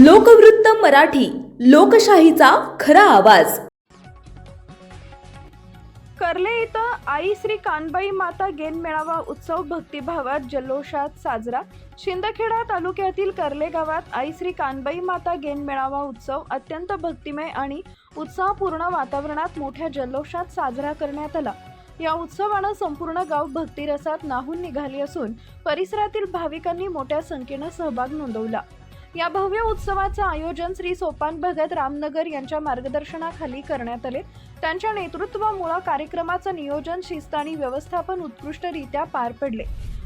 लोकवृत्त मराठी, लोकशाहीचा खरा आवाज। कर्ले इथं आई श्री कानबाई माता गेन मेळावा उत्सव भक्तिभावात जल्लोषात साजरा। शिंदखेडा तालुक्यातील कर्ले गावात आई श्री कानबाई माता गेन मेळावा उत्सव अत्यंत भक्तिमय आणि उत्साहपूर्ण वातावरणात मोठ्या जल्लोषात साजरा करण्यात आला। या उत्सवानं संपूर्ण गाव भक्तिरसात न्हाऊन निघाले असून परिसरातील भाविकांनी मोठ्या संख्येने सहभाग नोंदवला। या भव्य उत्सवाचं आयोजन श्री सोपान भगत रामनगर यांच्या मार्गदर्शनाखाली करण्यात आले। त्यांच्या नेतृत्वामुळे कार्यक्रमाचं नियोजन, शिस्त आणि व्यवस्थापन उत्कृष्टरित्या पार पडले।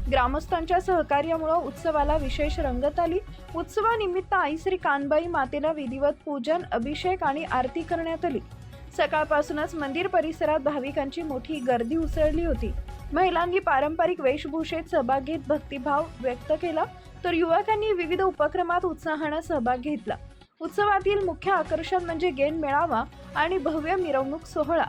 ग्रामस्थांच्या सहकार्यामुळे उत्सवाला विशेष रंगत आली। उत्सवानिमित्त आई श्री कानबाई मातेला विधिवत पूजन, अभिषेक आणि आरती करण्यात आली। सकाळपासूनच मंदिर परिसरात भाविकांची मोठी गर्दी उसळली होती। महिलांनी पारंपरिक वेशभूषेत सहभाग घेत भक्तिभाव व्यक्त केला, तर युवकांनी विविध उपक्रमात उत्साहाने सहभाग घेतला। उत्सवातील मुख्य आकर्षण म्हणजे गेन मेळावा आणि भव्य मिरवणूक सोहळा।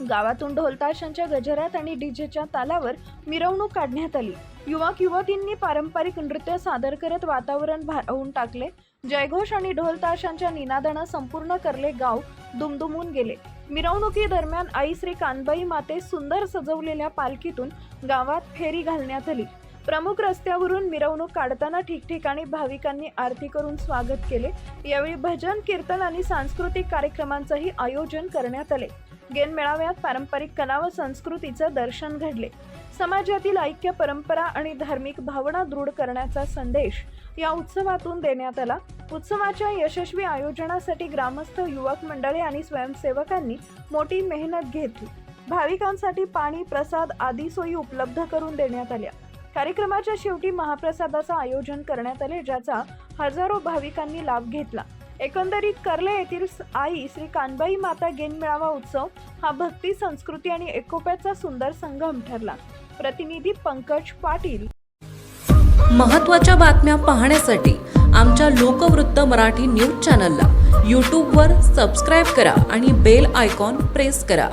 गावातून ढोलताशांच्या गजरात आणि डीजेच्या तालावर मिरवणूक काढण्यात आली। युवक युवतींनी पारंपरिक नृत्य सादर करत वातावरण भारावून टाकले। जयघोष आणि ढोलताशांच्या निनादाने संपूर्ण कर्ले गाव दुमदुमून गेले। मिरवणुकीदरम्यान आई श्री कानबाई माते सुंदर सजवलेल्या पालखीतून गावात फेरी घालण्यात आली। प्रमुख रस्त्यावरून मिरवणूक काढताना ठिकठिकाणी भाविकांनी आरती करून स्वागत केले। यावेळी भजन, कीर्तन आणि सांस्कृतिक कार्यक्रमांचेही आयोजन करण्यात आले। गेन मेळाव्यात पारंपरिक कला व संस्कृतीचे दर्शन घडले। समाजातील ऐक्य, परंपरा आणि धार्मिक भावना दृढ करण्याचा संदेश या उत्सवातून देण्यात आला। उत्सवाच्या यशस्वी आयोजनासाठी ग्रामस्थ, युवक मंडळे आणि स्वयंसेवकांनी मोठी मेहनत घेतली। भाविकांसाठी पाणी, प्रसाद आदी सोयी उपलब्ध करून देण्यात आल्या। कार्यक्रमाच्या शेवटी महाप्रसादाचे आयोजन करण्यात आले, ज्याचा हजारो भाविकांनी लाभ घेतला। एकंदरीत कर्ले येथील आई श्री कानबाई माता गेन मेळावा उत्सव हा भक्ती, संस्कृती आणि एकोप्याचा सुंदर संगम ठरला। प्रतिनिधी पंकज पाटील। महत्त्वाच्या बातम्या पाहण्यासाठी आमच्या लोकवृत्त मराठी न्यूज चॅनलला यूट्यूबवर सबस्क्राईब करा आणि बेल आयकॉन प्रेस करा।